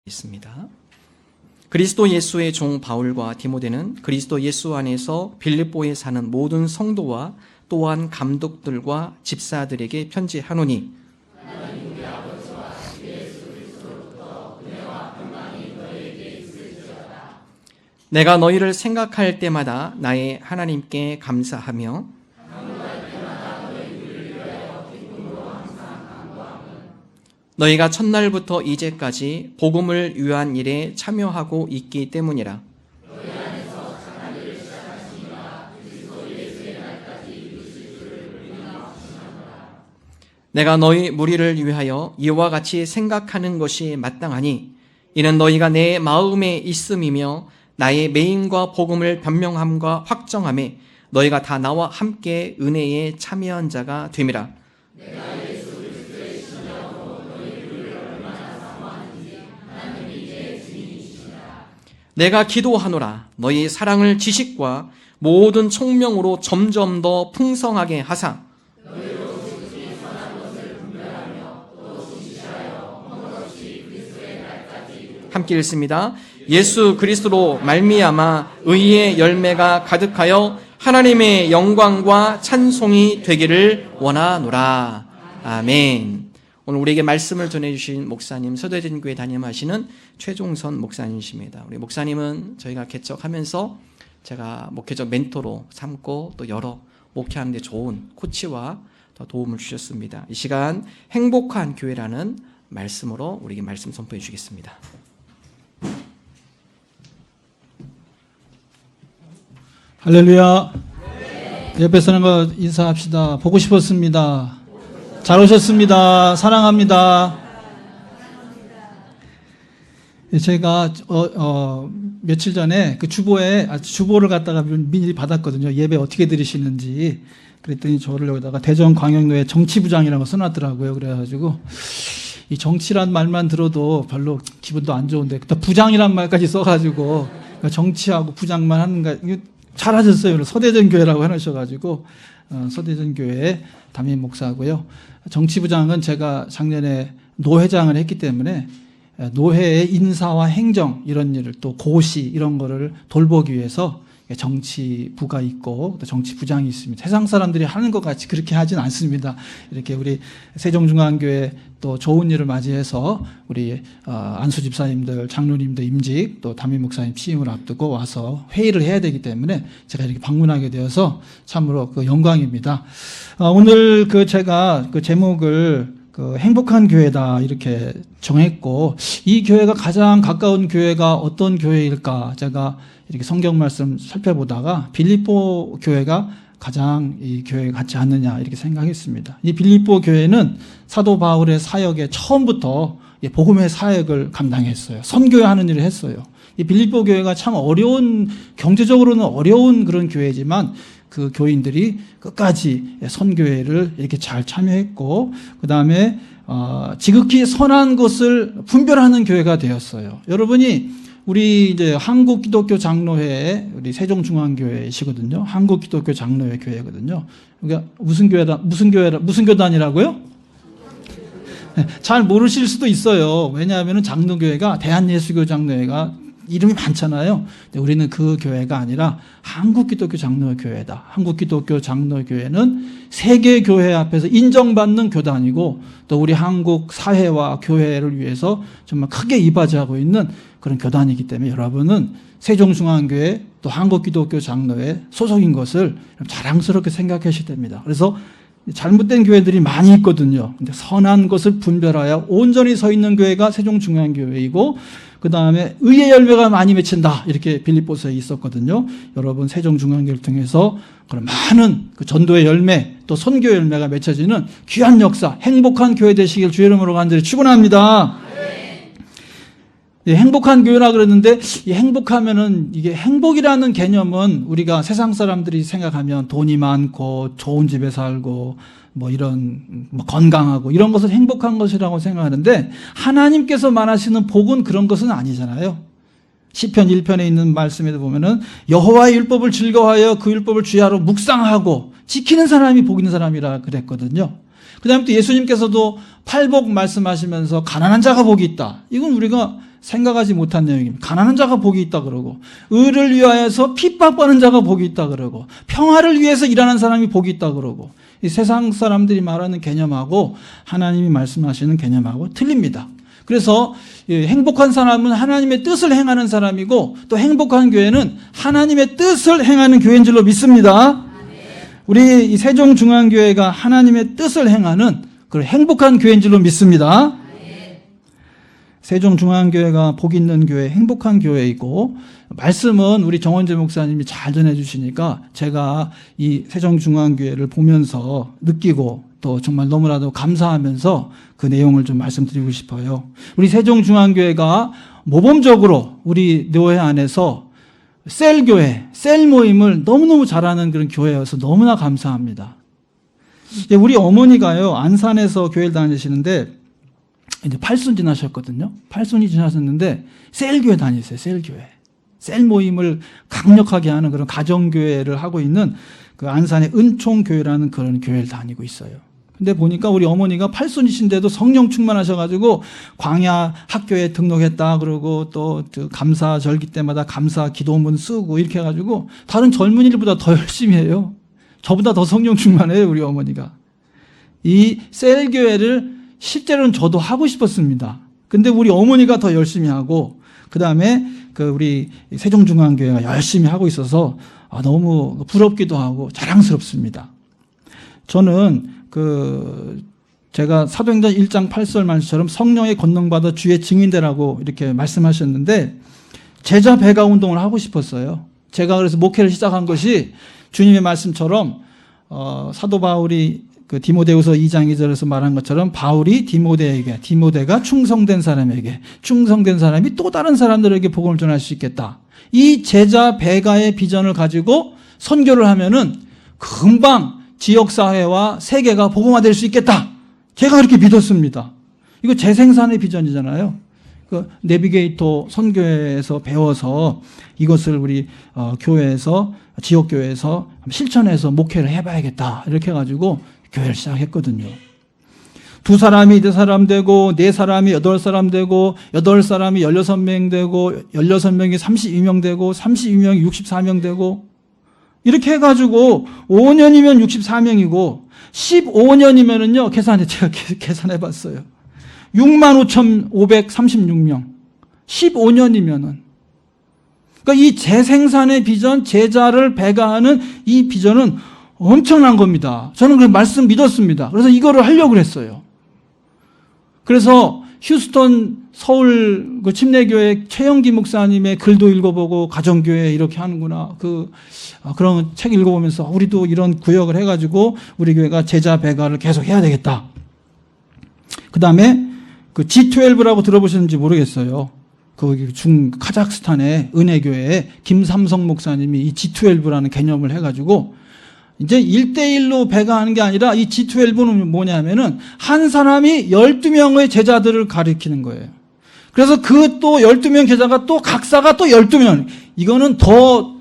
있습니다. 그리스도 예수의 종 바울과 디모데는 그리스도 예수 안에서 빌립보에 사는 모든 성도와 또한 감독들과 집사들에게 편지하노니 내가 너희를 생각할 때마다 나의 하나님께 감사하며 너희가 첫날부터 이제까지 복음을 위한 일에 참여하고 있기 때문이라. 내가 너희 무리를 위하여 이와 같이 생각하는 것이 마땅하니 이는 너희가 내 마음에 있음이며 나의 매임과 복음을 변명함과 확정함에 너희가 다 나와 함께 은혜에 참여한 자가 됨이라. 내가 기도하노라 너희 사랑을 지식과 모든 총명으로 점점 더 풍성하게 하사 함께 읽습니다. 예수 그리스도로 말미암아 의의 열매가 가득하여 하나님의 영광과 찬송이 되기를 원하노라. 아멘. 오늘 우리에게 말씀을 전해주신 목사님, 서대전교회 담임하시는 최종선 목사님이십니다. 우리 목사님은 저희가 개척하면서 제가 목회적 멘토로 삼고 또 여러 목회하는 데 좋은 코치와 더 도움을 주셨습니다. 이 시간 행복한 교회라는 말씀으로 우리에게 말씀 선포해 주시겠습니다. 할렐루야. 옆에 서는 거 인사합시다. 보고 싶었습니다. 잘 오셨습니다. 사랑합니다. 제가 며칠 전에 그 주보를 갖다가 미리 받았거든요. 예배 어떻게 드리시는지. 그랬더니 저를 여기다가 대전광역노회 정치부장이라고 써놨더라고요. 그래가지고 이 정치란 말만 들어도 별로 기분도 안 좋은데 또 부장이란 말까지 써가지고 정치하고 부장만 하는가. 잘하셨어요. 서대전교회라고 해놓으셔가지고 서대전교회 담임 목사고요. 정치부장은 제가 작년에 노회장을 했기 때문에 노회의 인사와 행정 이런 일을 또 고시 이런 거를 돌보기 위해서 정치부가 있고 또 정치부장이 있습니다. 세상 사람들이 하는 것 같이 그렇게 하진 않습니다. 이렇게 우리 세종중앙교회 또 좋은 일을 맞이해서 우리 안수 집사님들, 장로님들 임직 또 담임 목사님 취임을 앞두고 와서 회의를 해야 되기 때문에 제가 이렇게 방문하게 되어서 참으로 그 영광입니다. 오늘 제가 제목을 행복한 교회다 이렇게 정했고 이 교회가 가장 가까운 교회가 어떤 교회일까 제가 이렇게 성경 말씀 살펴보다가 빌립보 교회가 가장 이 교회에 같지 않느냐 이렇게 생각했습니다. 이 빌립보 교회는 사도 바울의 사역에 처음부터 복음의 사역을 감당했어요. 선교하는 일을 했어요. 이 빌립보 교회가 참 경제적으로는 어려운 그런 교회지만 그 교인들이 끝까지 선교회를 이렇게 잘 참여했고 그 다음에 지극히 선한 것을 분별하는 교회가 되었어요. 여러분이 우리 이제 한국기독교 장로회 우리 세종중앙교회이시거든요. 한국기독교 장로회 교회거든요. 그러니까 무슨 교단이라고요? 잘 모르실 수도 있어요. 왜냐하면 장로교회가 대한예수교 장로회가 이름이 많잖아요. 우리는 그 교회가 아니라 한국기독교 장로교회다. 한국기독교 장로교회는 세계 교회 앞에서 인정받는 교단이고 또 우리 한국 사회와 교회를 위해서 정말 크게 이바지하고 있는 그런 교단이기 때문에 여러분은 세종중앙교회 또 한국기독교 장로회 소속인 것을 자랑스럽게 생각하셔야 됩니다. 그래서 잘못된 교회들이 많이 있거든요. 근데 선한 것을 분별하여 온전히 서 있는 교회가 세종중앙교회이고 그 다음에 의의 열매가 많이 맺힌다 이렇게 빌립보서에 있었거든요. 여러분 세종중앙교회를 통해서 그런 많은 그 전도의 열매 또 선교의 열매가 맺혀지는 귀한 역사 행복한 교회 되시길 주의 이름으로 간절히 축원합니다. 행복한 교회라 그랬는데 이 행복하면은 이게 행복이라는 개념은 우리가 세상 사람들이 생각하면 돈이 많고 좋은 집에 살고 이런 건강하고 이런 것을 행복한 것이라고 생각하는데 하나님께서 말하시는 복은 그런 것은 아니잖아요. 시편 1편에 있는 말씀에도 보면은 여호와의 율법을 즐거워하여 그 율법을 주야로 묵상하고 지키는 사람이 복 있는 사람이라 그랬거든요. 그 다음에 또 예수님께서도 팔복 말씀하시면서 가난한 자가 복이 있다. 이건 우리가 생각하지 못한 내용입니다. 가난한 자가 복이 있다 그러고, 의를 위하여서 핍박받는 자가 복이 있다 그러고, 평화를 위해서 일하는 사람이 복이 있다 그러고, 이 세상 사람들이 말하는 개념하고 하나님이 말씀하시는 개념하고 틀립니다. 그래서 행복한 사람은 하나님의 뜻을 행하는 사람이고, 또 행복한 교회는 하나님의 뜻을 행하는 교회인 줄로 믿습니다. 우리 이 세종중앙교회가 하나님의 뜻을 행하는 그런 행복한 교회인 줄로 믿습니다. 세종중앙교회가 복 있는 교회, 행복한 교회이고, 말씀은 우리 정원재 목사님이 잘 전해주시니까 제가 이 세종중앙교회를 보면서 느끼고 또 정말 너무나도 감사하면서 그 내용을 좀 말씀드리고 싶어요. 우리 세종중앙교회가 모범적으로 우리 교회 안에서 셀교회, 셀 모임을 너무너무 잘하는 그런 교회여서 너무나 감사합니다. 우리 어머니가요, 안산에서 교회를 다니시는데 이제 8순 지나셨거든요. 8순이 지나셨는데 셀교회 다니세요. 셀교회. 셀 모임을 강력하게 하는 그런 가정교회를 하고 있는 그 안산의 은총교회라는 그런 교회를 다니고 있어요. 근데 보니까 우리 어머니가 8순이신데도 성령 충만하셔가지고 광야 학교에 등록했다 그러고 또 감사 절기 때마다 감사 기도문 쓰고 이렇게 해가지고 다른 젊은이들보다 더 열심히 해요. 저보다 더 성령 충만해요, 우리 어머니가. 이 셀교회를 실제로는 저도 하고 싶었습니다. 근데 우리 어머니가 더 열심히 하고, 그 다음에 우리 세종중앙교회가 열심히 하고 있어서 너무 부럽기도 하고 자랑스럽습니다. 저는 제가 사도행전 1장 8절 말씀처럼 성령의 권능받아 주의 증인되라고 이렇게 말씀하셨는데, 제자 배가 운동을 하고 싶었어요. 제가 그래서 목회를 시작한 것이 주님의 말씀처럼 사도 바울이 디모데후서 2장 2절에서 말한 것처럼 바울이 디모데가 충성된 사람에게, 충성된 사람이 또 다른 사람들에게 복음을 전할 수 있겠다. 이 제자 배가의 비전을 가지고 선교를 하면은 금방 지역사회와 세계가 복음화될 수 있겠다. 제가 그렇게 믿었습니다. 이거 재생산의 비전이잖아요. 내비게이터 선교회에서 배워서 이것을 우리 교회에서, 지역교회에서 실천해서 목회를 해봐야겠다. 이렇게 해가지고 교회를 시작했거든요. 2사람이 4사람 되고, 4사람이 8사람 되고, 8사람이 16명 되고, 16명이 32명 되고, 32명이 64명 되고, 이렇게 해가지고 5년이면 64명이고 15년이면은요, 제가 계산해봤어요. 65,536명. 15년이면은. 그러니까 이 재생산의 비전, 제자를 배가하는 이 비전은 엄청난 겁니다. 저는 그 말씀 믿었습니다. 그래서 이거를 하려고 그랬어요. 그래서 휴스턴 서울 침례교회 최영기 목사님의 글도 읽어보고 가정교회 이렇게 하는구나. 그런 책 읽어보면서 우리도 이런 구역을 해가지고 우리 교회가 제자 배가를 계속 해야 되겠다. 그 다음에 G12라고 들어보셨는지 모르겠어요. 카자흐스탄의 은혜교회에 김삼성 목사님이 이 G12라는 개념을 해가지고 이제 1대1로 배가하는 게 아니라 이 G12는 뭐냐면은 한 사람이 12명의 제자들을 가리키는 거예요. 그래서 그 또 12명 제자가 또 각사가 또 12명. 이거는 더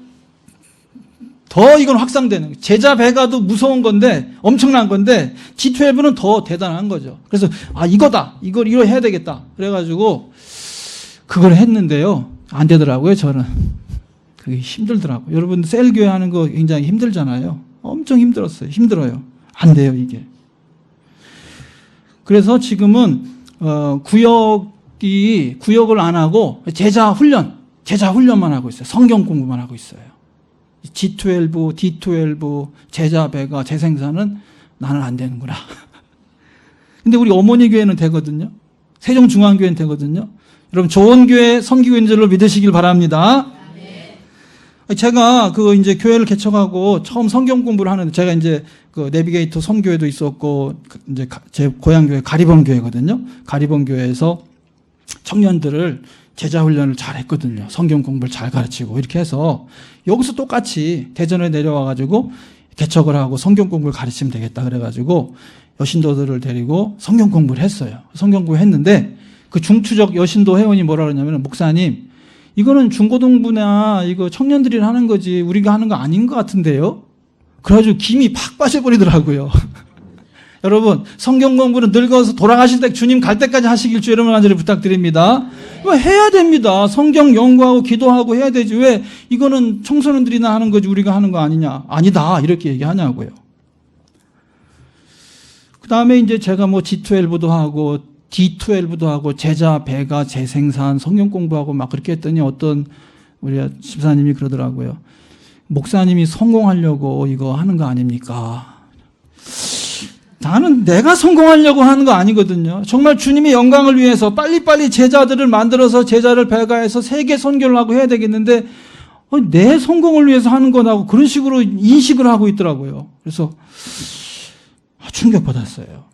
이건 확산되는 거예요. 제자 배가도 무서운 건데, 엄청난 건데, G12는 더 대단한 거죠. 그래서, 이거다. 이걸 해야 되겠다. 그래가지고, 그걸 했는데요. 안 되더라고요, 저는. 그게 힘들더라고요. 여러분, 셀교회 하는 거 굉장히 힘들잖아요. 엄청 힘들어요. 안 돼요, 이게. 그래서 지금은, 구역을 안 하고, 제자 훈련만 하고 있어요. 성경 공부만 하고 있어요. G12, D12, 제자 배가 재생산은 나는 안 되는구나. 근데 우리 어머니 교회는 되거든요. 세종중앙교회는 되거든요. 여러분, 좋은 교회 선교인 줄로 믿으시길 바랍니다. 제가 이제 교회를 개척하고 처음 성경 공부를 하는데, 제가 이제 내비게이터 선교회도 있었고, 이제 제 고향교회 가리범교회거든요. 가리범교회에서 청년들을 제자훈련을 잘 했거든요. 성경 공부를 잘 가르치고 이렇게 해서 여기서 똑같이 대전에 내려와가지고 개척을 하고 성경 공부를 가르치면 되겠다 그래가지고 여신도들을 데리고 성경 공부를 했어요. 성경 공부를 했는데 그 중추적 여신도 회원이 뭐라 그러냐면, 목사님, 이거는 중고등부나 이거 청년들이 하는 거지 우리가 하는 거 아닌 것 같은데요? 그래가지고 김이 팍 빠져버리더라고요. 여러분, 성경 공부는 늙어서 돌아가실 때 주님 갈 때까지 하시길 주 여러분 간절히 부탁드립니다. 이거 해야 됩니다. 성경 연구하고 기도하고 해야 되지. 왜 이거는 청소년들이나 하는 거지 우리가 하는 거 아니냐? 아니다. 이렇게 얘기하냐고요. 그 다음에 이제 제가 뭐 G12도 하고 D12도 하고 제자, 배가, 재생산, 성경 공부하고 막 그렇게 했더니 어떤 우리 집사님이 그러더라고요. 목사님이 성공하려고 이거 하는 거 아닙니까? 나는 내가 성공하려고 하는 거 아니거든요. 정말 주님의 영광을 위해서 빨리빨리 제자들을 만들어서 제자를 배가해서 세계 선교를 하고 해야 되겠는데 내 성공을 위해서 하는 거라고 그런 식으로 인식을 하고 있더라고요. 그래서 충격받았어요.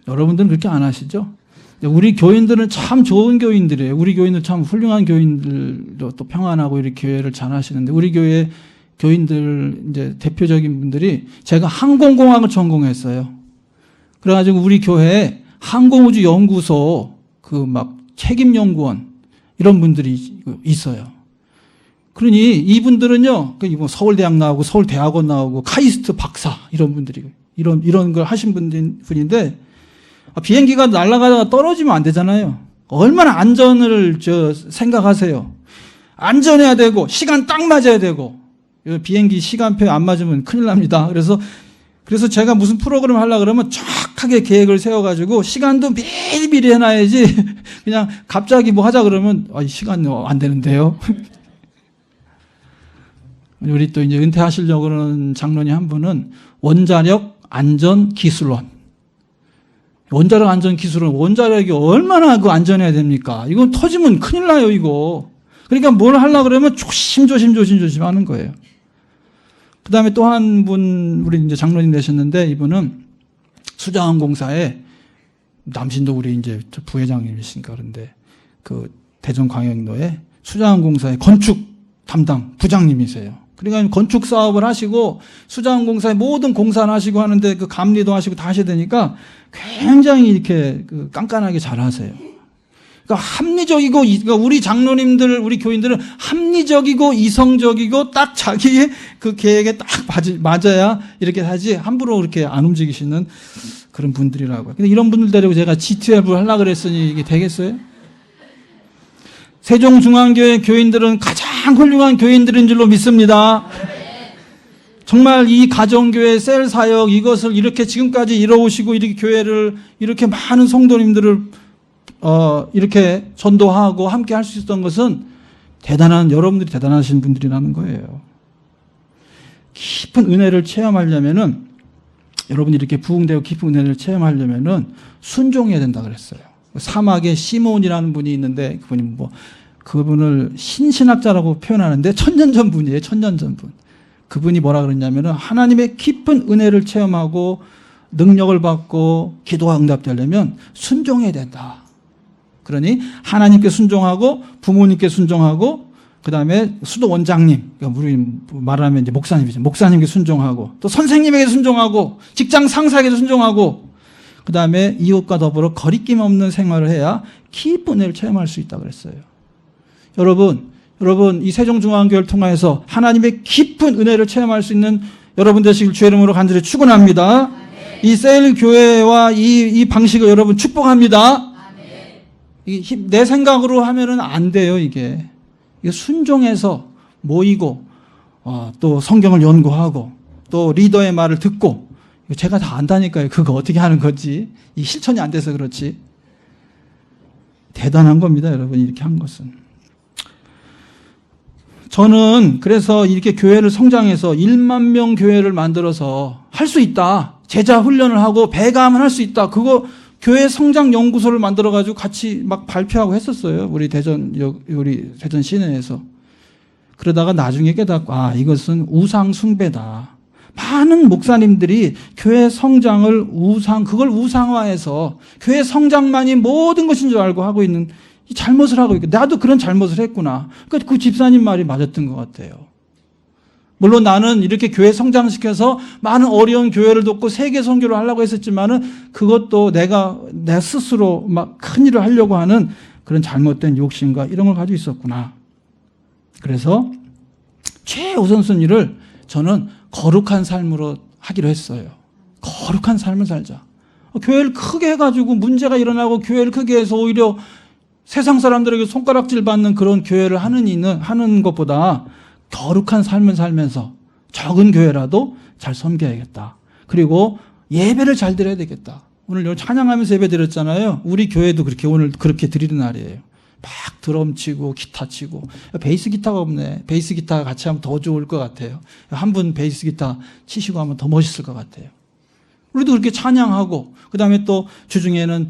여러분들은 그렇게 안 하시죠? 우리 교인들은 참 좋은 교인들이에요. 우리 교인들 참 훌륭한 교인들도 또 평안하고 이렇게 교회를 잘 하시는데 우리 교회 교인들 이제 대표적인 분들이 제가 항공공학을 전공했어요. 그래가지고 우리 교회에 항공우주연구소 그 막 책임연구원 이런 분들이 있어요. 그러니 이분들은요, 뭐 서울대학 나오고 서울대학원 나오고 카이스트 박사 이런 분들이 이런 걸 하신 분인데 비행기가 날아가다가 떨어지면 안 되잖아요. 얼마나 안전을 생각하세요. 안전해야 되고 시간 딱 맞아야 되고 비행기 시간표 안 맞으면 큰일 납니다. 그래서 제가 무슨 프로그램 하려고 그러면 정확하게 계획을 세워가지고 시간도 미리미리 해놔야지 그냥 갑자기 뭐 하자 그러면 시간 안 되는데요. 우리 또 이제 은퇴하시려고 그러는 장로님 한 분은 원자력 안전 기술원. 원자력 안전 기술은 원자력이 얼마나 그 안전해야 됩니까? 이건 터지면 큰일 나요, 이거. 그러니까 뭘 하려고 그러면 조심 하는 거예요. 그 다음에 또 한 분, 우리 이제 장로님 되셨는데, 이분은 수자원공사에, 남신도 우리 이제 부회장님이신가 그런데, 그 대전광역로에 수자원공사의 건축 담당 부장님이세요. 그러니까 건축 사업을 하시고, 수자원공사의 모든 공사를 하시고 하는데, 그 감리도 하시고 다 하셔야 되니까, 굉장히 이렇게 깐깐하게 잘 하세요. 그러니까 합리적이고, 그러니까 우리 장로님들, 우리 교인들은 합리적이고 이성적이고 딱 자기의 그 계획에 딱 맞아야 이렇게 하지 함부로 그렇게 안 움직이시는 그런 분들이라고요. 근데 이런 분들 데리고 제가 G12를 하려고 그랬으니 이게 되겠어요? 세종중앙교회 교인들은 가장 훌륭한 교인들인 줄로 믿습니다. 정말 이 가정교회 셀 사역 이것을 이렇게 지금까지 이뤄오시고 이렇게 교회를 이렇게 많은 성도님들을 이렇게 전도하고 함께 할 수 있었던 것은 여러분들이 대단하신 분들이라는 거예요. 깊은 은혜를 체험하려면은 여러분이 이렇게 부흥되고 깊은 은혜를 체험하려면은 순종해야 된다 그랬어요. 사막에 시몬이라는 분이 있는데 그분을 신신학자라고 표현하는데 천년전 분이에요. 천년전 분. 그분이 뭐라 그랬냐면은 하나님의 깊은 은혜를 체험하고 능력을 받고 기도가 응답되려면 순종해야 된다. 그러니 하나님께 순종하고 부모님께 순종하고 그 다음에 수도 원장님, 그러니까 우리 말하면 이제 목사님이죠. 목사님께 순종하고 또 선생님에게 순종하고 직장 상사에게 순종하고 그 다음에 이웃과 더불어 거리낌 없는 생활을 해야 깊은 은혜를 체험할 수 있다고 그랬어요. 여러분 이 세종중앙교회를 통해서 하나님의 깊은 은혜를 체험할 수 있는 여러분 되시길 주의 이름으로 간절히 축원합니다. 이 셀 교회와 이 방식을 여러분 축복합니다. 내 생각으로 하면은 안 돼요, 이게 순종해서 모이고, 또 성경을 연구하고, 또 리더의 말을 듣고, 제가 다 안다니까요. 그거 어떻게 하는 거지? 이 실천이 안 돼서 그렇지. 대단한 겁니다, 여러분, 이렇게 한 것은. 저는 그래서 이렇게 교회를 성장해서 1만 명 교회를 만들어서 할 수 있다. 제자 훈련을 하고 배가하면 할 수 있다. 그거 교회 성장 연구소를 만들어 가지고 같이 막 발표하고 했었어요. 우리 대전 시내에서. 그러다가 나중에 깨닫고 이것은 우상 숭배다. 많은 목사님들이 교회 성장을 그걸 우상화해서 교회 성장만이 모든 것인 줄 알고 하고 있는 이 잘못을 하고 있고 나도 그런 잘못을 했구나. 그러니까 그 집사님 말이 맞았던 것 같아요. 물론 나는 이렇게 교회 성장시켜서 많은 어려운 교회를 돕고 세계 선교를 하려고 했었지만은 그것도 내 스스로 막 큰 일을 하려고 하는 그런 잘못된 욕심과 이런 걸 가지고 있었구나. 그래서 최우선순위를 저는 거룩한 삶으로 하기로 했어요. 거룩한 삶을 살자. 교회를 크게 해가지고 문제가 일어나고 교회를 크게 해서 오히려 세상 사람들에게 손가락질 받는 그런 교회를 하는 것보다 거룩한 삶을 살면서 적은 교회라도 잘 섬겨야겠다. 그리고 예배를 잘 드려야 되겠다. 오늘 찬양하면서 예배 드렸잖아요. 우리 교회도 오늘 그렇게 드리는 날이에요. 막 드럼 치고 기타 치고. 베이스 기타가 없네. 베이스 기타 같이 하면 더 좋을 것 같아요. 한 분 베이스 기타 치시고 하면 더 멋있을 것 같아요. 우리도 그렇게 찬양하고, 그 다음에 또 주중에는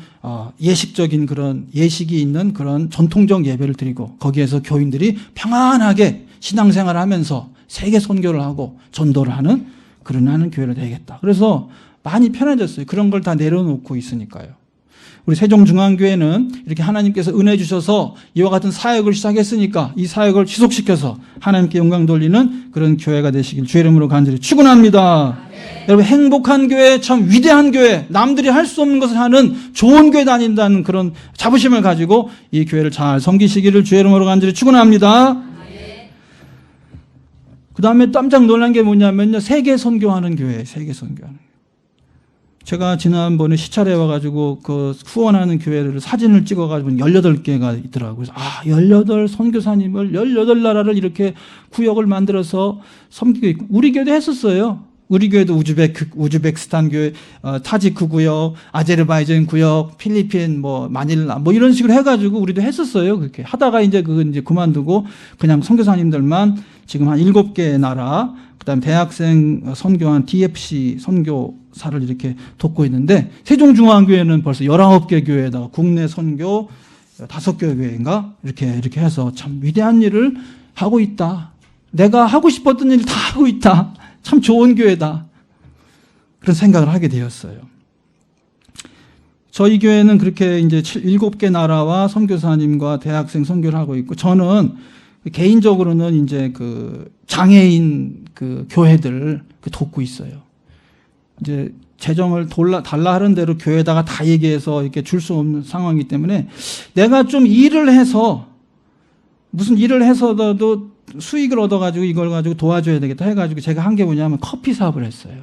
예식적인 그런 예식이 있는 그런 전통적 예배를 드리고, 거기에서 교인들이 평안하게 신앙생활을 하면서 세계 선교를 하고 전도를 하는 교회를 되겠다. 그래서 많이 편해졌어요. 그런 걸 다 내려놓고 있으니까요. 우리 세종중앙교회는 이렇게 하나님께서 은혜 주셔서 이와 같은 사역을 시작했으니까 이 사역을 지속시켜서 하나님께 영광 돌리는 그런 교회가 되시길 주의 이름으로 간절히 축원합니다. 여러분, 행복한 교회, 참 위대한 교회, 남들이 할 수 없는 것을 하는 좋은 교회 다닌다는 그런 자부심을 가지고 이 교회를 잘 섬기시기를 주의 이름으로 간절히 축원합니다. 그 다음에 깜짝 놀란 게 뭐냐면요, 세계 선교하는 교회, 세계 선교하는 교회. 제가 지난번에 시찰에 와가지고 그 후원하는 교회를 사진을 찍어가지고 18개가 있더라고요. 그래서 18 선교사님을 18나라를 이렇게 구역을 만들어서 섬기고 있고, 우리 교회도 했었어요. 우리 교회도 우즈베키스탄 교회, 타지크 구역, 아제르바이잔 구역, 필리핀, 마닐라, 이런 식으로 해가지고 우리도 했었어요. 그렇게 하다가 이제 그만두고 그냥 선교사님들만 지금 한 7개 나라, 그 다음에 대학생 선교한 DFC 선교사를 이렇게 돕고 있는데, 세종중앙교회는 벌써 19개 교회에다가 국내 선교 5개 교회인가? 이렇게 해서 참 위대한 일을 하고 있다. 내가 하고 싶었던 일을 다 하고 있다. 참 좋은 교회다. 그런 생각을 하게 되었어요. 저희 교회는 그렇게 이제 7개 나라와 선교사님과 대학생 선교를 하고 있고, 저는 개인적으로는 이제 그 장애인 그 교회들 돕고 있어요. 이제 재정을 달라 하는 대로 교회에다가 다 얘기해서 이렇게 줄 수 없는 상황이기 때문에 내가 좀 일을 해서, 무슨 일을 해서라도 수익을 얻어가지고 이걸 가지고 도와줘야 되겠다 해가지고 제가 한 게 뭐냐면 커피 사업을 했어요.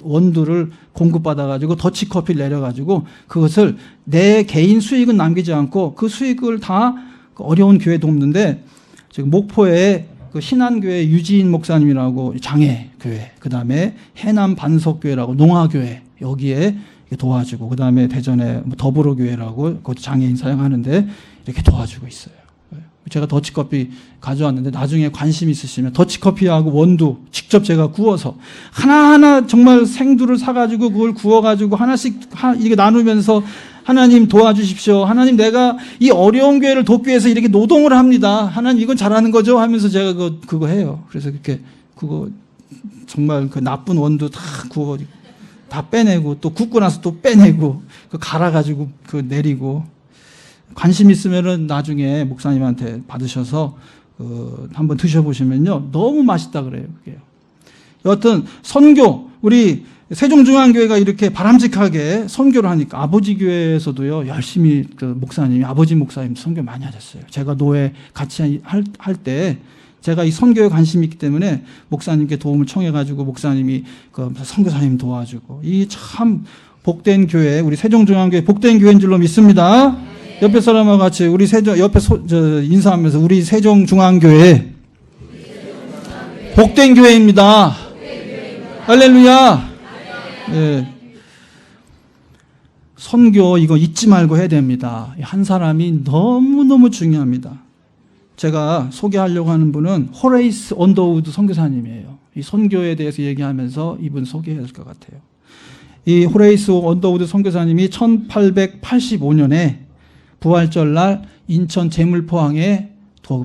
원두를 공급받아가지고 더치커피를 내려가지고 그것을 내 개인 수익은 남기지 않고 그 수익을 다 어려운 교회 돕는데, 지금 목포에 그 신안교회 유지인 목사님이라고 장애교회, 그 다음에 해남 반석교회라고 농아교회, 여기에 도와주고, 그 다음에 대전에 더불어교회라고 그 장애인 사용하는데 이렇게 도와주고 있어요. 제가 더치커피 가져왔는데 나중에 관심 있으시면 더치커피하고 원두 직접 제가 구워서 하나하나 정말 생두를 사가지고 그걸 구워가지고 하나씩 이렇게 나누면서, 하나님 도와주십시오. 하나님, 내가 이 어려운 교회를 돕기 위해서 이렇게 노동을 합니다. 하나님, 이건 잘하는 거죠? 하면서 제가 그거 해요. 그래서 그거 정말 그 나쁜 원두 다 구워, 다 빼내고, 또 굽고 나서 또 빼내고, 갈아가지고 내리고, 관심 있으면은 나중에 목사님한테 받으셔서 한번 드셔보시면요, 너무 맛있다 그래요. 그게요. 여하튼 선교, 우리 세종중앙교회가 이렇게 바람직하게 선교를 하니까 아버지 교회에서도요, 열심히 아버지 목사님 선교 많이 하셨어요. 제가 노예 같이 할 때 제가 이 선교에 관심이 있기 때문에 목사님께 도움을 청해가지고 목사님이 선교사님 도와주고, 이 참 복된 교회, 우리 세종중앙교회 복된 교회인 줄로 믿습니다. 옆에 사람과 같이 우리 인사하면서 우리 세종중앙교회 복된 교회입니다. 할렐루야. 예. 선교 이거 잊지 말고 해야 됩니다. 한 사람이 너무너무 중요합니다. 제가 소개하려고 하는 분은 호레이스 언더우드 선교사님이에요. 이 선교에 대해서 얘기하면서 이분 소개해야 될 것 같아요. 이 호레이스 언더우드 선교사님이 1885년에 부활절 날 인천 제물포항에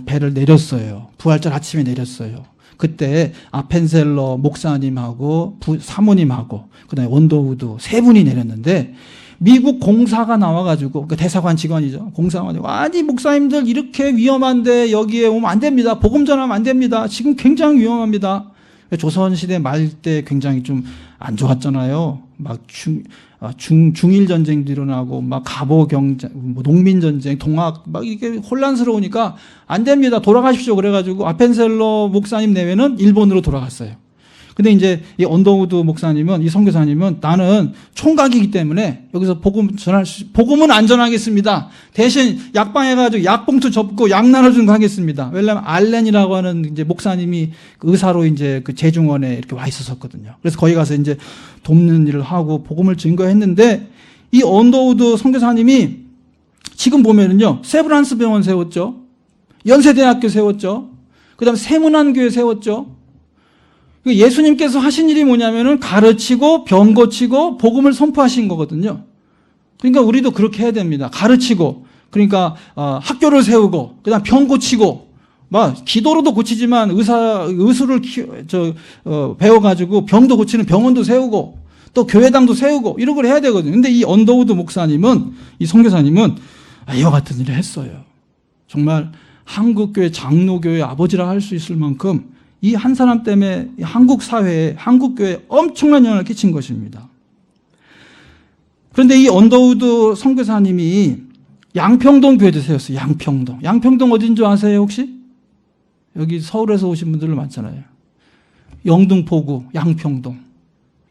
배를 내렸어요. 부활절 아침에 내렸어요. 그때 아펜셀러 목사님하고 사모님하고 그다음에 원더우드 세 분이 내렸는데, 미국 공사가 나와가지고, 그 대사관 직원이죠. 공사관이, 아니 목사님들 이렇게 위험한데 여기에 오면 안 됩니다. 복음 전하면 안 됩니다. 지금 굉장히 위험합니다. 조선시대 말 때 굉장히 좀 안 좋았잖아요. 막 중일 전쟁도 일어나고, 막 갑오 경쟁, 농민 전쟁, 동학, 막 이게 혼란스러우니까 안 됩니다. 돌아가십시오. 그래가지고 아펜셀러 목사님 내외는 일본으로 돌아갔어요. 근데 이제 이 언더우드 목사님은, 이 선교사님은 나는 총각이기 때문에 여기서 복음은 안 전하겠습니다. 대신 약방해가지고 약봉투 접고 약 나눠주는 거 하겠습니다. 왜냐면 알렌이라고 하는 이제 목사님이 그 의사로 이제 그 재중원에 이렇게 와 있었거든요. 그래서 거기 가서 이제 돕는 일을 하고 복음을 증거했는데, 이 언더우드 선교사님이 지금 보면은요, 세브란스 병원 세웠죠. 연세대학교 세웠죠. 그 다음에 세문안교회 세웠죠. 예수님께서 하신 일이 뭐냐면은 가르치고 병 고치고 복음을 선포하신 거거든요. 그러니까 우리도 그렇게 해야 됩니다. 가르치고, 그러니까 학교를 세우고, 그다음 병 고치고, 막 기도로도 고치지만 의술을 배워가지고 병도 고치는 병원도 세우고, 또 교회당도 세우고 이런 걸 해야 되거든요. 근데 이 언더우드 목사님은, 이 선교사님은 이와 같은 일을 했어요. 정말 한국교회 장로교회 아버지라 할 수 있을 만큼 이 한 사람 때문에 한국 사회에, 한국교회에 엄청난 영향을 끼친 것입니다. 그런데 이 언더우드 선교사님이 양평동 교회도 세웠어요. 양평동. 양평동 어딘 줄 아세요, 혹시? 여기 서울에서 오신 분들 많잖아요. 영등포구, 양평동.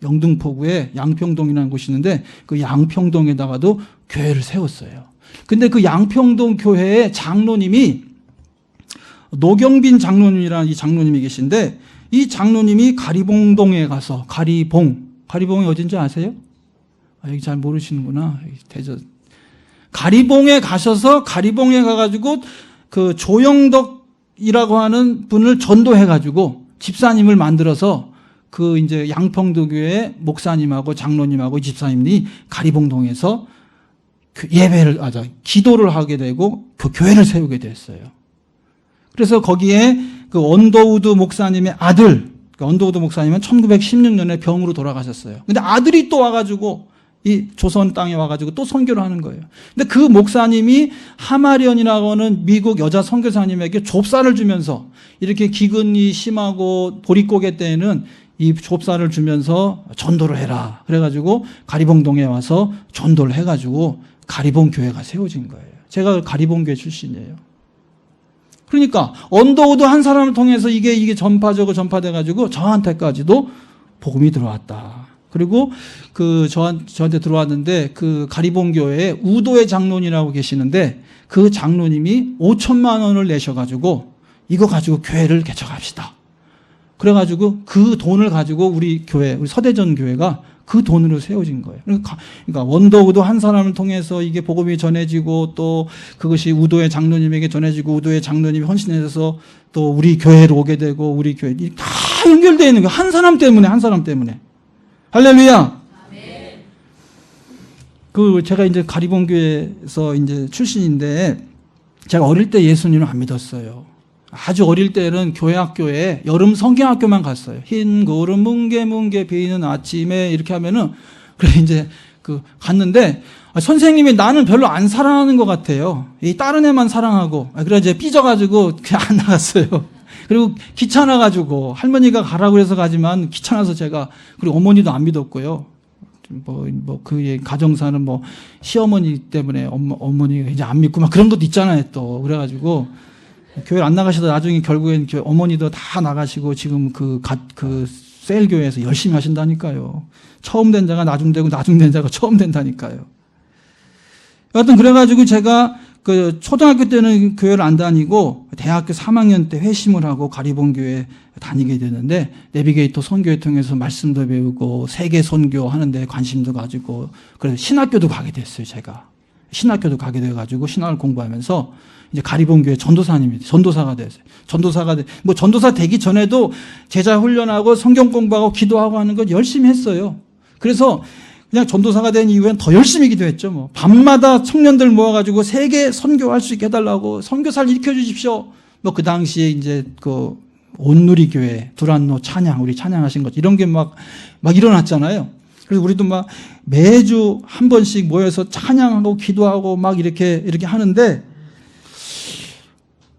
영등포구에 양평동이라는 곳이 있는데 그 양평동에다가도 교회를 세웠어요. 근데 그 양평동 교회의 장로님이 노경빈 장로님이라는 이 장로님이 계신데, 이 장로님이 가리봉동에 가서, 가리봉이 어딘지 아세요? 여기 잘 모르시는구나. 가리봉에 가셔서, 가리봉에 가가지고 그 조영덕이라고 하는 분을 전도해가지고 집사님을 만들어서 그 이제 양평도 교회 목사님하고 장로님하고 이 집사님이 가리봉동에서 그 기도를 하게 되고 그 교회를 세우게 됐어요. 그래서 거기에 그 언더우드 목사님의 아들, 언더우드 목사님은 1916년에 병으로 돌아가셨어요. 근데 아들이 또 와가지고 이 조선 땅에 와가지고 또 선교를 하는 거예요. 근데 그 목사님이 하마리언이라고 하는 미국 여자 선교사님에게 좁쌀을 주면서, 이렇게 기근이 심하고 보릿고개 때에는 이 좁쌀을 주면서 전도를 해라. 그래가지고 가리봉동에 와서 전도를 해가지고 가리봉 교회가 세워진 거예요. 제가 가리봉 교회 출신이에요. 그러니까 언더우드 한 사람을 통해서 이게 전파돼가지고 저한테까지도 복음이 들어왔다. 그리고 저한테 들어왔는데, 그 가리봉 교회에 우도의 장로님이라고 계시는데, 그 장로님이 5천만 원을 내셔가지고 이거 가지고 교회를 개척합시다. 그래가지고 그 돈을 가지고 우리 서대전 교회가 그 돈으로 세워진 거예요. 그러니까 언더우드 한 사람을 통해서 이게 복음이 전해지고, 또 그것이 우도의 장로님에게 전해지고, 우도의 장로님이 헌신해서 또 우리 교회로 오게 되고, 우리 교회 다 연결되어 있는 거예요. 한 사람 때문에. 할렐루야. 제가 이제 가리봉 교회에서 이제 출신인데, 제가 어릴 때 예수님을 안 믿었어요. 아주 어릴 때는 교회학교에 여름 성경학교만 갔어요. 흰 구름 뭉게뭉게 비는 아침에 이렇게 하면은, 그래 이제 갔는데, 선생님이 나는 별로 안 사랑하는 것 같아요. 이 다른 애만 사랑하고. 그래 이제 삐져가지고 그냥 안 나갔어요. 그리고 귀찮아가지고, 할머니가 가라고 해서 가지만 귀찮아서 제가, 그리고 어머니도 안 믿었고요. 가정사는 시어머니 때문에 어머니가 이제 안 믿고 막 그런 것도 있잖아요, 또. 그래가지고, 교회를 안 나가시다 나중에 결국엔 어머니도 다 나가시고 지금 셀교회에서 열심히 하신다니까요. 처음 된 자가 나중되고 나중된 자가 처음 된다니까요. 여하튼 그래가지고 제가 초등학교 때는 교회를 안 다니고 대학교 3학년 때 회심을 하고 가리봉 교회 다니게 되는데, 내비게이터 선교회 통해서 말씀도 배우고 세계 선교 하는데 관심도 가지고, 그래서 신학교도 가게 됐어요. 제가 신학교도 가게 돼가지고 신학을 공부하면서 이제 가리봉 교회 전도사가 됐어요. 전도사 되기 전에도 제자 훈련하고 성경 공부하고 기도하고 하는 거 열심히 했어요. 그래서 그냥 전도사가 된 이후엔 더 열심히 기도했죠. 밤마다 청년들 모아가지고 세계 선교할 수 있게 해달라고, 선교사를 일으켜 주십시오. 그 당시에 이제 온누리 교회 두란노 찬양, 우리 찬양하신 것 이런 게 막 일어났잖아요. 그래서 우리도 막 매주 한 번씩 모여서 찬양하고 기도하고 막 이렇게 하는데,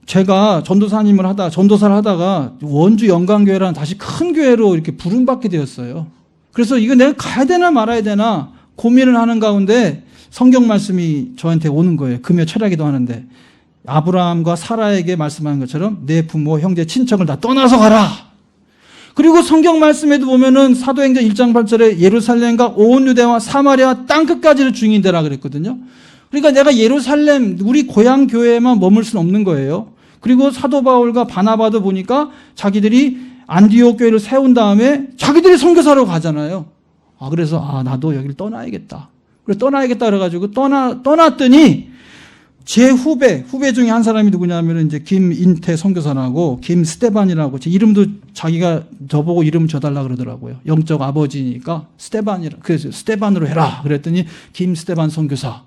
제가 전도사를 하다가 원주 영광교회라는 다시 큰 교회로 이렇게 부름받게 되었어요. 그래서 이거 내가 가야 되나 말아야 되나 고민을 하는 가운데 성경 말씀이 저한테 오는 거예요. 금요 철야기도 하는데, 아브라함과 사라에게 말씀하는 것처럼 내 부모, 형제, 친척을 다 떠나서 가라. 그리고 성경 말씀에도 보면은 사도행전 1장 8절에 예루살렘과 온 유대와 사마리아 땅끝까지를 증인되라 그랬거든요. 그러니까 내가 예루살렘 우리 고향 교회에만 머물 수는 없는 거예요. 그리고 사도 바울과 바나바도 보니까 자기들이 안디옥 교회를 세운 다음에 자기들이 선교사로 가잖아요. 그래서 나도 여기를 떠나야겠다. 그래서 떠나야겠다 그래가지고 떠났더니 제 후배 중에 한 사람이 누구냐면 이제 김인태 선교사라고 김스테반이라고 제 이름도 자기가 저보고 이름 줘달라 그러더라고요. 영적 아버지니까 스테반이라 그래서 스테반으로 해라 그랬더니 김스테반 선교사.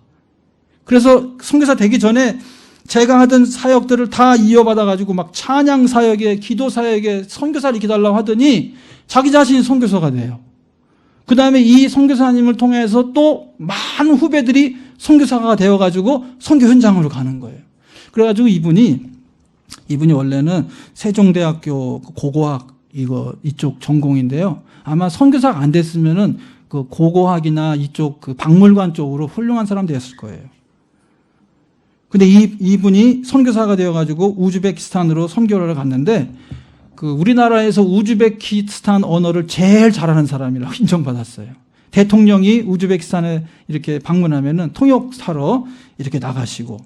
그래서 선교사 되기 전에 제가 하던 사역들을 다 이어받아가지고 막 찬양 사역에 기도 사역에 선교사를 기달라고 하더니 자기 자신이 선교사가 돼요. 그 다음에 이 선교사님을 통해서 또 많은 후배들이 선교사가 되어가지고 선교 현장으로 가는 거예요. 그래가지고 이분이 원래는 세종대학교 고고학 이쪽 전공인데요. 아마 선교사가 안 됐으면은 그 고고학이나 이쪽 그 박물관 쪽으로 훌륭한 사람 되었을 거예요. 근데 이분이 선교사가 되어가지고 우즈베키스탄으로 선교를 갔는데 그 우리나라에서 우즈베키스탄 언어를 제일 잘하는 사람이라고 인정받았어요. 대통령이 우즈베키스탄에 이렇게 방문하면은 통역사로 이렇게 나가시고,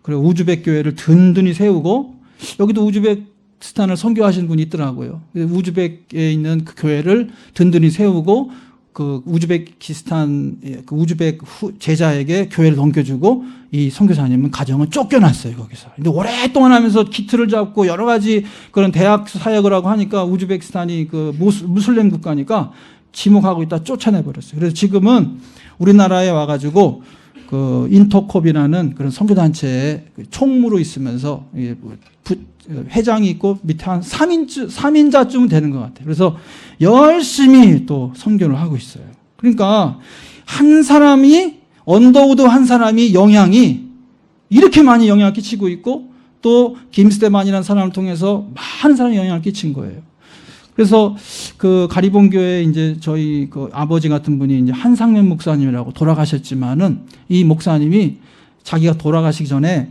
그리고 우즈벡 교회를 든든히 세우고, 여기도 우즈베키스탄을 선교하시는 분이 있더라고요. 우즈벡에 있는 그 교회를 든든히 세우고, 그 우즈베키스탄 그 우즈벡 제자에게 교회를 넘겨주고, 이 선교사님은 가정을 쫓겨났어요, 거기서. 근데 오랫동안 하면서 기틀을 잡고 여러 가지 그런 대학 사역을 하고 하니까 우즈베키스탄이 그 무슬림 국가니까 지목하고 있다 쫓아내버렸어요. 그래서 지금은 우리나라에 와가지고 그 인터콥이라는 그런 선교단체에 총무로 있으면서 회장이 있고 밑에 한 3인자쯤은 되는 것 같아요. 그래서 열심히 또 선교를 하고 있어요. 그러니까 한 사람이 언더우드 한 사람이 영향이 이렇게 많이 영향을 끼치고 있고 또 김스테반이라는 사람을 통해서 많은 사람이 영향을 끼친 거예요. 그래서 그 가리봉교회 이제 저희 그 아버지 같은 분이 이제 한상면 목사님이라고 돌아가셨지만은 이 목사님이 자기가 돌아가시기 전에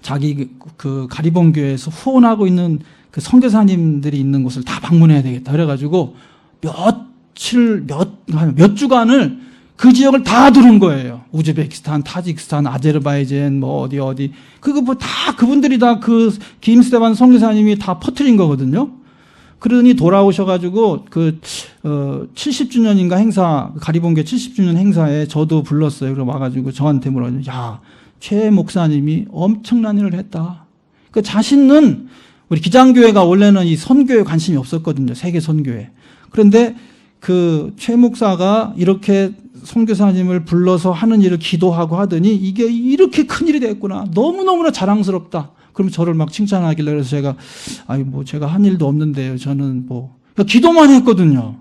자기 그 가리봉교회에서 후원하고 있는 그 선교사님들이 있는 곳을 다 방문해야 되겠다. 그래가지고 몇 주간을 그 지역을 다 두른 거예요. 우즈베키스탄, 타지키스탄, 아제르바이잔, 뭐 어디. 그거 뭐 다 그분들이 다 그 김스테반 선교사님이 다 퍼뜨린 거거든요. 그러더니 돌아오셔가지고 그 70주년인가 행사, 가리봉교 70주년 행사에 저도 불렀어요. 그럼 와가지고 저한테 물어요. 야, 최 목사님이 엄청난 일을 했다. 그 자신은 우리 기장교회가 원래는 이 선교에 관심이 없었거든요. 세계 선교에. 그런데 그 최 목사가 이렇게 선교사님을 불러서 하는 일을 기도하고 하더니 이게 이렇게 큰 일이 됐구나. 너무너무나 자랑스럽다. 그럼 저를 막 칭찬하길래 그래서 제가 제가 한 일도 없는데요. 저는 그러니까 기도만 했거든요.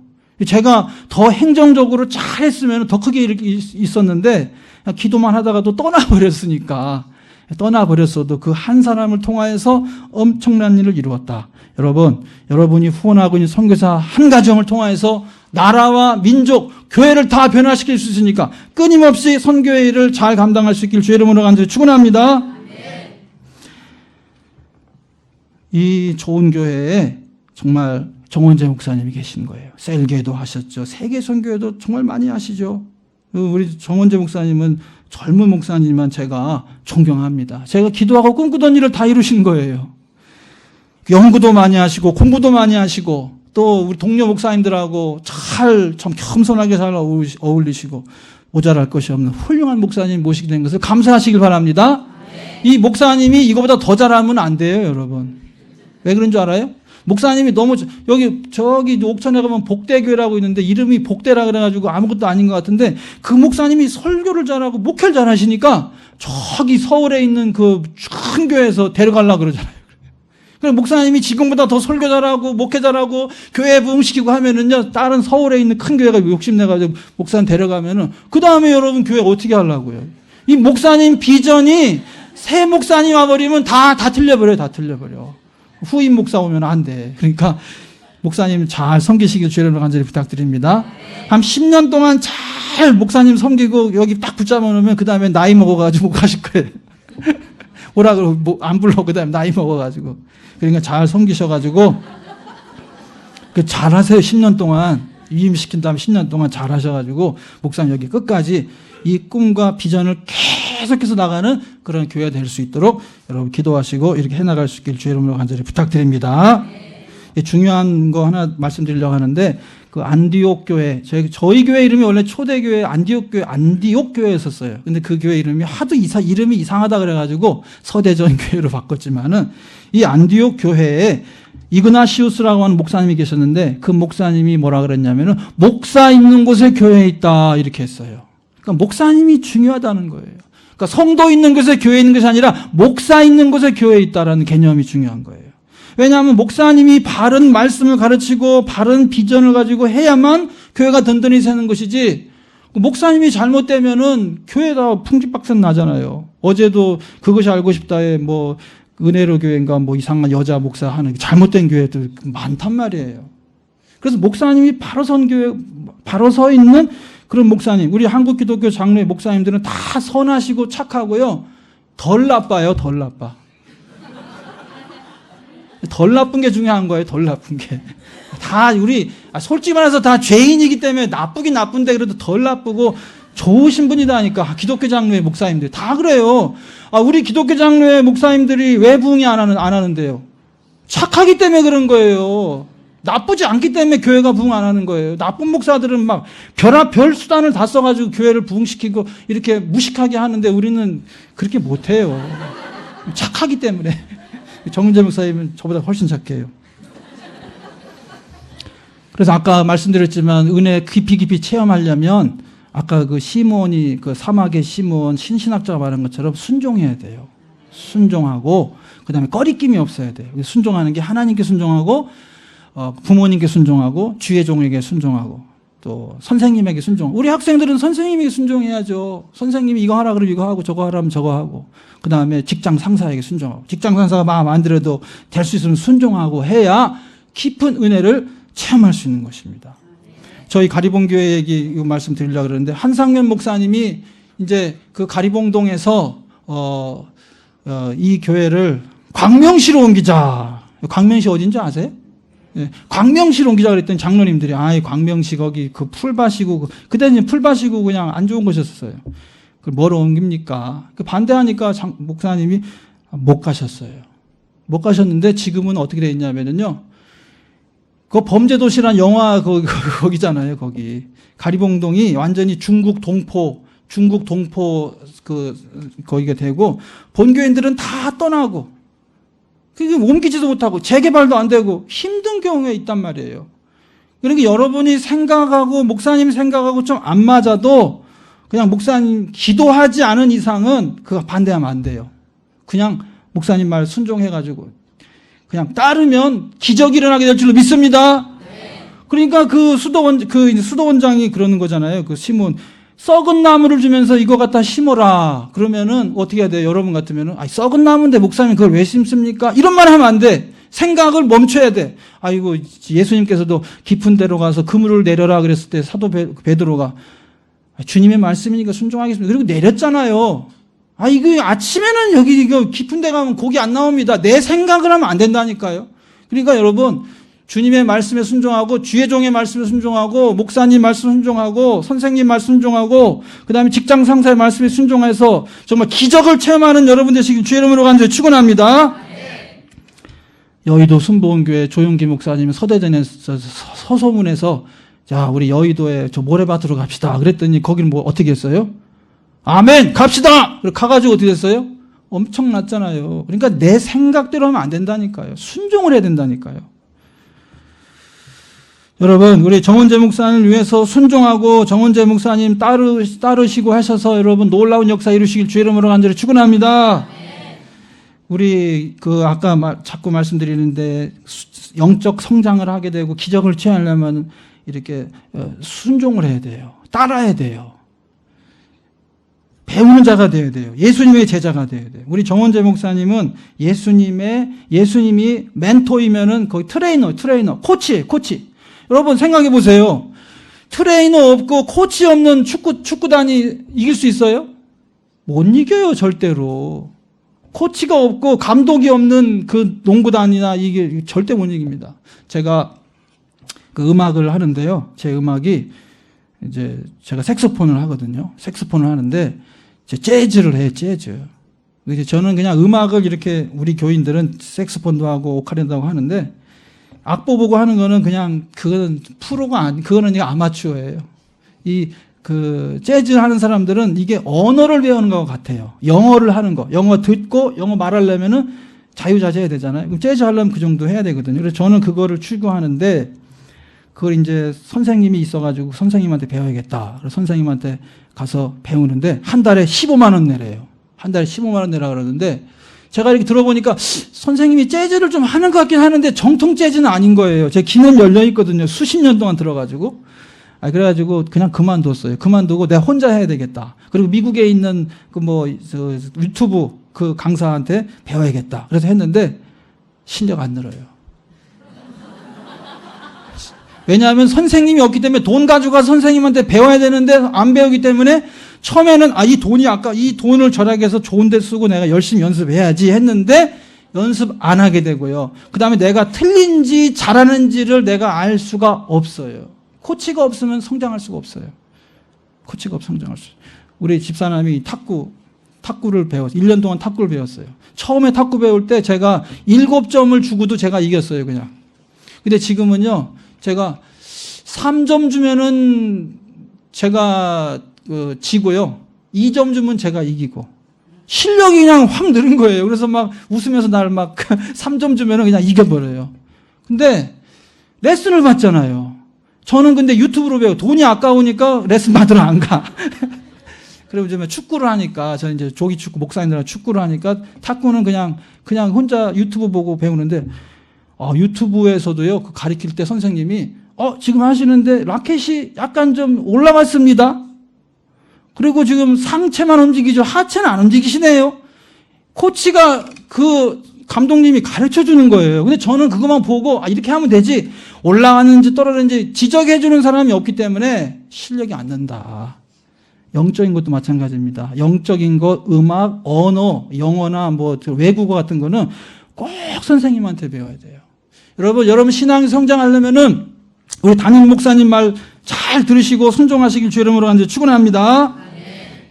제가 더 행정적으로 잘했으면 더 크게 이렇게 있었는데 기도만 하다가도 떠나버렸으니까 떠나버렸어도 그 한 사람을 통하여서 엄청난 일을 이루었다. 여러분이 후원하고 있는 선교사 한 가정을 통하여서 나라와 민족, 교회를 다 변화시킬 수 있으니까 끊임없이 선교의 일을 잘 감당할 수 있길 주의 이름으로 간절히 축원합니다. 이 좋은 교회에 정말 정원재 목사님이 계신 거예요. 셀교회도 하셨죠. 세계 선교회도 정말 많이 하시죠. 우리 정원재 목사님은 젊은 목사님만 제가 존경합니다. 제가 기도하고 꿈꾸던 일을 다 이루신 거예요. 연구도 많이 하시고 공부도 많이 하시고 또 우리 동료 목사님들하고 참 겸손하게 잘 어울리시고 모자랄 것이 없는 훌륭한 목사님 모시게 된 것을 감사하시길 바랍니다. 이 목사님이 이거보다 더 잘하면 안 돼요, 여러분. 왜 그런 줄 알아요? 목사님이 너무 저기 옥천에 가면 복대교회라고 있는데 이름이 복대라 그래가지고 아무것도 아닌 것 같은데 그 목사님이 설교를 잘하고 목회를 잘하시니까 저기 서울에 있는 그 큰 교회에서 데려가려고 그러잖아요. 그래서 목사님이 지금보다 더 설교 잘하고 목회 잘하고 교회 부흥시키고 하면은요 다른 서울에 있는 큰 교회가 욕심내가지고 목사님 데려가면은 그 다음에 여러분 교회 어떻게 하려고요? 이 목사님 비전이 새 목사님 와버리면 다 틀려버려요. 다 틀려버려. 후임 목사 오면 안 돼. 그러니까 목사님 잘 섬기시길 주의 이름으로 간절히 부탁드립니다. 한 10년 동안 잘 목사님 섬기고 여기 딱 붙잡아 놓으면 그 다음에 나이 먹어가지고 못 가실 거예요. 오라 그러고 안 불러 그 다음에 나이 먹어가지고. 그러니까 잘 섬기셔가지고 잘하세요. 10년 동안 위임시킨 다음에 10년 동안 잘하셔가지고 목사님 여기 끝까지 이 꿈과 비전을 계속해서 나가는 그런 교회가 될 수 있도록 여러분 기도하시고 이렇게 해나갈 수 있길 주의 이름으로 간절히 부탁드립니다. 중요한 거 하나 말씀드리려고 하는데 그 안디옥 교회, 저희 교회 이름이 원래 초대교회 안디옥 교회였었어요. 근데 그 교회 이름이 하도 이름이 이상하다 그래가지고 서대전 교회로 바꿨지만은 이 안디옥 교회에 이그나시우스라고 하는 목사님이 계셨는데 그 목사님이 뭐라 그랬냐면은 목사 있는 곳에 교회 있다 이렇게 했어요. 그러니까 목사님이 중요하다는 거예요. 그러니까 성도 있는 곳에 교회 있는 것이 아니라 목사 있는 곳에 교회 있다라는 개념이 중요한 거예요. 왜냐하면 목사님이 바른 말씀을 가르치고 바른 비전을 가지고 해야만 교회가 든든히 서는 것이지 목사님이 잘못되면은 교회가 풍지박산 나잖아요. 어제도 그것이 알고 싶다에 뭐 은혜로 교회인가 뭐 이상한 여자 목사 하는 잘못된 교회도 많단 말이에요. 그래서 목사님이 바로 선 교회, 바로 서 있는 그런 목사님, 우리 한국 기독교 장로의 목사님들은 다 선하시고 착하고요. 덜 나빠요, 덜 나빠. 덜 나쁜 게 중요한 거예요, 덜 나쁜 게. 다 솔직히 말해서 다 죄인이기 때문에 나쁘긴 나쁜데 그래도 덜 나쁘고 좋으신 분이다 하니까 기독교 장로의 목사님들 다 그래요. 우리 기독교 장로의 목사님들이 왜 부흥이 안 하는데요? 착하기 때문에 그런 거예요. 나쁘지 않기 때문에 교회가 부흥 안 하는 거예요. 나쁜 목사들은 막 별 수단을 다 써가지고 교회를 부흥시키고 이렇게 무식하게 하는데 우리는 그렇게 못해요. 착하기 때문에. 정은재 목사님은 저보다 훨씬 착해요. 그래서 아까 말씀드렸지만 은혜 깊이 체험하려면 아까 그 시므온이 그 사막의 시므온 신신학자가 말한 것처럼 순종해야 돼요. 순종하고 그다음에 꺼리낌이 없어야 돼요. 순종하는 게 하나님께 순종하고 부모님께 순종하고 주의 종에게 순종하고 또 선생님에게 순종. 우리 학생들은 선생님에게 순종해야죠. 선생님이 이거 하라 그러면 이거 하고 저거 하라면 저거 하고 그다음에 직장 상사에게 순종하고 직장 상사가 마음 안 들어도 될 수 있으면 순종하고 해야 깊은 은혜를 체험할 수 있는 것입니다. 저희 가리봉교회 얘기 말씀드리려고 그러는데 한상면 목사님이 이제 그 가리봉동에서 이 교회를 광명시로 옮기자. 광명시 어딘지 아세요? 예, 광명시로 옮기자 그랬더니 장로님들이 광명시 거기 그 풀밭이고 그때는 풀밭이고 그냥 안 좋은 곳이었어요. 그걸 뭐로 옮깁니까? 반대하니까 목사님이 못 가셨어요. 못 가셨는데 지금은 어떻게 돼 있냐면요. 그 범죄도시란 영화 거기잖아요. 거기 가리봉동이 완전히 중국 동포 거기가 되고 본교인들은 다 떠나고 그게 옮기지도 못하고 재개발도 안 되고 힘든 경우에 있단 말이에요. 그러니까 여러분이 생각하고 목사님 생각하고 좀 안 맞아도 그냥 목사님 기도하지 않은 이상은 그거 반대하면 안 돼요. 그냥 목사님 말 순종해가지고 그냥 따르면 기적이 일어나게 될 줄로 믿습니다. 그러니까 그 수도원장이 그러는 거잖아요. 그 시몬 썩은 나무를 주면서 이거 갖다 심어라. 그러면은 어떻게 해야 돼요? 여러분 같으면은 썩은 나무인데 목사님 그걸 왜 심습니까? 이런 말 하면 안 돼. 생각을 멈춰야 돼. 아이고 예수님께서도 깊은 데로 가서 그물을 내려라 그랬을 때 사도 베드로가 주님의 말씀이니까 순종하겠습니다. 그리고 내렸잖아요. 이거 아침에는 여기 이거 깊은 데 가면 고기 안 나옵니다. 내 생각을 하면 안 된다니까요. 그러니까 여러분 주님의 말씀에 순종하고 주의 종의 말씀에 순종하고 목사님 말씀 순종하고 선생님 말씀 순종하고 그다음에 직장 상사의 말씀에 순종해서 정말 기적을 체험하는 여러분 되시길 주의 이름으로 간절히 축원합니다. 여의도 순복음교회 조용기 목사님 서대전에서 서소문에서 자 우리 여의도에 저 모래밭으로 갑시다 그랬더니 거기는 뭐 어떻게 했어요? 아멘 갑시다. 그리고 가가지고 어떻게 됐어요? 엄청났잖아요. 그러니까 내 생각대로 하면 안 된다니까요. 순종을 해야 된다니까요. 여러분 우리 정원재 목사님을 위해서 순종하고 정원재 목사님 따르시고 하셔서 여러분 놀라운 역사 이루시길 주의 이름으로 간절히 축원합니다. 우리 아까 자꾸 말씀드리는데 영적 성장을 하게 되고 기적을 취하려면 이렇게 순종을 해야 돼요. 따라야 돼요. 배우는 자가 되어야 돼요. 예수님의 제자가 되어야 돼요. 우리 정원재 목사님은 예수님이 멘토이면은 거의 트레이너, 코치. 여러분 생각해 보세요. 트레이너 없고 코치 없는 축구단이 이길 수 있어요? 못 이겨요, 절대로. 코치가 없고 감독이 없는 그 농구단이나 이게 절대 못 이깁니다. 제가 그 음악을 하는데요. 제 음악이 이제 제가 색소폰을 하거든요. 색소폰을 하는데 이제 재즈를 해요. 재즈. 이제 저는 그냥 음악을 이렇게 우리 교인들은 색소폰도 하고 오카리나도 하고 하는데 악보 보고 하는 거는 그냥 그거는 프로가 그거는 이게 아마추어예요. 그 재즈 하는 사람들은 이게 언어를 배우는 것 같아요. 영어를 하는 거. 영어 듣고 영어 말하려면은 자유자재해야 되잖아요. 그럼 재즈 하려면 그 정도 해야 되거든요. 그래서 저는 그거를 추구하는데 그걸 이제 선생님이 있어가지고 선생님한테 배워야겠다. 그래서 선생님한테 가서 배우는데 한 달에 15만 원 내래요. 한 달에 15만 원 내라 그러는데 제가 이렇게 들어보니까 선생님이 재즈를 좀 하는 것 같긴 하는데 정통 재즈는 아닌 거예요. 제 귀는 열려 있거든요. 수십 년 동안 들어가지고. 그래가지고 그냥 그만뒀어요. 그만두고 내가 혼자 해야 되겠다. 그리고 미국에 있는 유튜브 그 강사한테 배워야겠다. 그래서 했는데 실력 안 늘어요. 왜냐하면 선생님이 없기 때문에 돈 가져가서 선생님한테 배워야 되는데 안 배우기 때문에 처음에는 이 돈을 절약해서 좋은 데 쓰고 내가 열심히 연습해야지 했는데 연습 안 하게 되고요. 그 다음에 내가 틀린지 잘하는지를 내가 알 수가 없어요. 코치가 없으면 성장할 수가 없어요. 코치가 없으면 성장할 수 없어요. 우리 집사람이 탁구를 배웠어요. 1년 동안 탁구를 배웠어요. 처음에 탁구 배울 때 제가 7점을 주고도 제가 이겼어요, 그냥. 근데 지금은요, 제가 3점 주면은 제가 지고요. 2점 주면 제가 이기고. 실력이 그냥 확 늘은 거예요. 그래서 막 웃으면서 날 막 3점 주면은 그냥 이겨버려요. 근데 레슨을 받잖아요. 저는 근데 유튜브로 배워. 돈이 아까우니까 레슨 받으러 안 가. 그리고 요즘에 축구를 하니까, 저는 이제 조기 축구, 목사님들하고 축구를 하니까 탁구는 그냥 혼자 유튜브 보고 배우는데, 유튜브에서도요, 그 가르칠 때 선생님이, 지금 하시는데 라켓이 약간 좀 올라갔습니다. 그리고 지금 상체만 움직이죠. 하체는 안 움직이시네요. 코치가 감독님이 가르쳐 주는 거예요. 근데 저는 그것만 보고, 이렇게 하면 되지. 올라가는지 떨어지는지 지적해 주는 사람이 없기 때문에 실력이 안 는다. 영적인 것도 마찬가지입니다. 영적인 것, 음악, 언어, 영어나 외국어 같은 거는 꼭 선생님한테 배워야 돼요. 여러분 신앙이 성장하려면은 우리 담임 목사님 말 잘 들으시고 순종하시길 주 이름으로 간절히 축원합니다.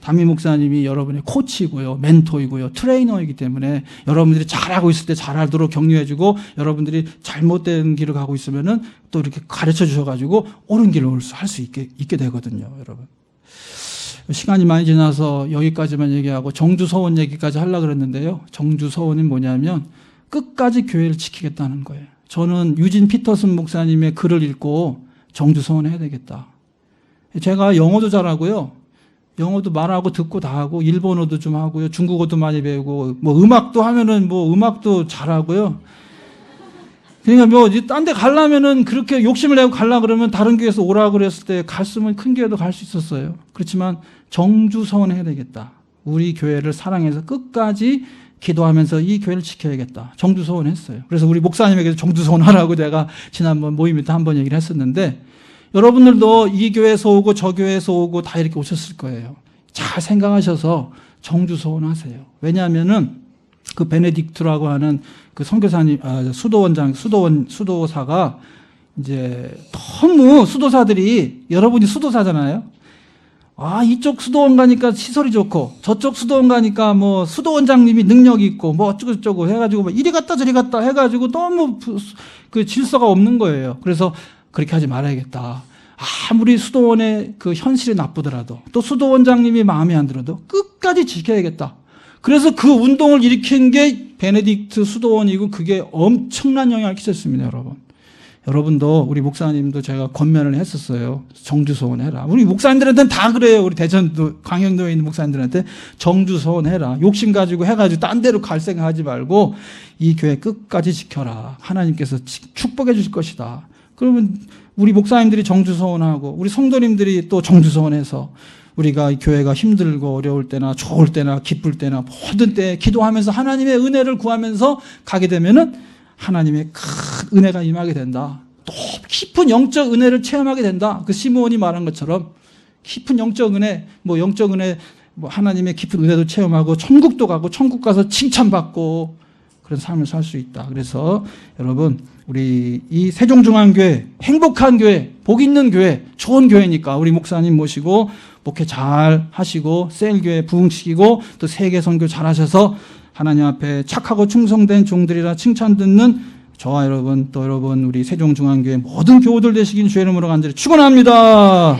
담임 목사님이 여러분의 코치이고요, 멘토이고요, 트레이너이기 때문에 여러분들이 잘하고 있을 때 잘하도록 격려해주고 여러분들이 잘못된 길을 가고 있으면은 또 이렇게 가르쳐 주셔가지고 옳은 길을 할 수 있게 되거든요, 여러분. 시간이 많이 지나서 여기까지만 얘기하고 정주 서원 얘기까지 하려고 그랬는데요. 정주 서원이 뭐냐면 끝까지 교회를 지키겠다는 거예요. 저는 유진 피터슨 목사님의 글을 읽고 정주 서원 해야 되겠다. 제가 영어도 잘하고요. 영어도 말하고 듣고 다 하고 일본어도 좀 하고요. 중국어도 많이 배우고 음악도 하면은 음악도 잘하고요. 그러니까 딴 데 가려면은 그렇게 욕심을 내고 가려 그러면 다른 교회에서 오라고 그랬을 때 갔으면 큰 교회도 갈 수 있었어요. 그렇지만 정주 서원해야 되겠다. 우리 교회를 사랑해서 끝까지 기도하면서 이 교회를 지켜야겠다. 정주 서원했어요. 그래서 우리 목사님에게도 정주 서원하라고 제가 지난번 모임에 한번 얘기를 했었는데 여러분들도 이 교회에서 오고 저 교회에서 오고 다 이렇게 오셨을 거예요. 잘 생각하셔서 정주 서원하세요. 왜냐하면은 그 베네딕트라고 하는 그 선교사님, 수도사가 이제 너무 수도사들이 여러분이 수도사잖아요. 이쪽 수도원 가니까 시설이 좋고 저쪽 수도원 가니까 수도원장님이 능력이 있고 어쩌고저쩌고 해가지고 이리 갔다 저리 갔다 해가지고 너무 그 질서가 없는 거예요. 그래서 그렇게 하지 말아야겠다. 아무리 수도원의 그 현실이 나쁘더라도 또 수도원장님이 마음에 안 들어도 끝까지 지켜야겠다. 그래서 그 운동을 일으킨 게 베네딕트 수도원이고 그게 엄청난 영향을 끼쳤습니다, 여러분. 여러분도 우리 목사님도 제가 권면을 했었어요. 정주서원 해라. 우리 목사님들한테는 다 그래요. 우리 대전도 광양도에 있는 목사님들한테 정주서원 해라. 욕심 가지고 해가지고 딴 데로 갈 생각하지 말고 이 교회 끝까지 지켜라. 하나님께서 축복해 주실 것이다. 그러면 우리 목사님들이 정주서원하고 우리 성도님들이 또 정주서원해서 우리가 이 교회가 힘들고 어려울 때나 좋을 때나 기쁠 때나 모든 때 기도하면서 하나님의 은혜를 구하면서 가게 되면은 하나님의 큰 은혜가 임하게 된다. 또 깊은 영적 은혜를 체험하게 된다. 그 시므온이 말한 것처럼 깊은 영적 은혜, 영적 은혜, 하나님의 깊은 은혜도 체험하고 천국도 가고 천국 가서 칭찬받고 그런 삶을 살 수 있다. 그래서 여러분 우리 이 세종중앙교회 행복한 교회, 복 있는 교회, 좋은 교회니까 우리 목사님 모시고 목회 잘 하시고 셀교회 부흥시키고 또 세계 선교 잘 하셔서 하나님 앞에 착하고 충성된 종들이라 칭찬 듣는 저와 여러분 또 여러분 우리 세종중앙교회 모든 교우들 되시길 주의 이름으로 간절히 축원합니다.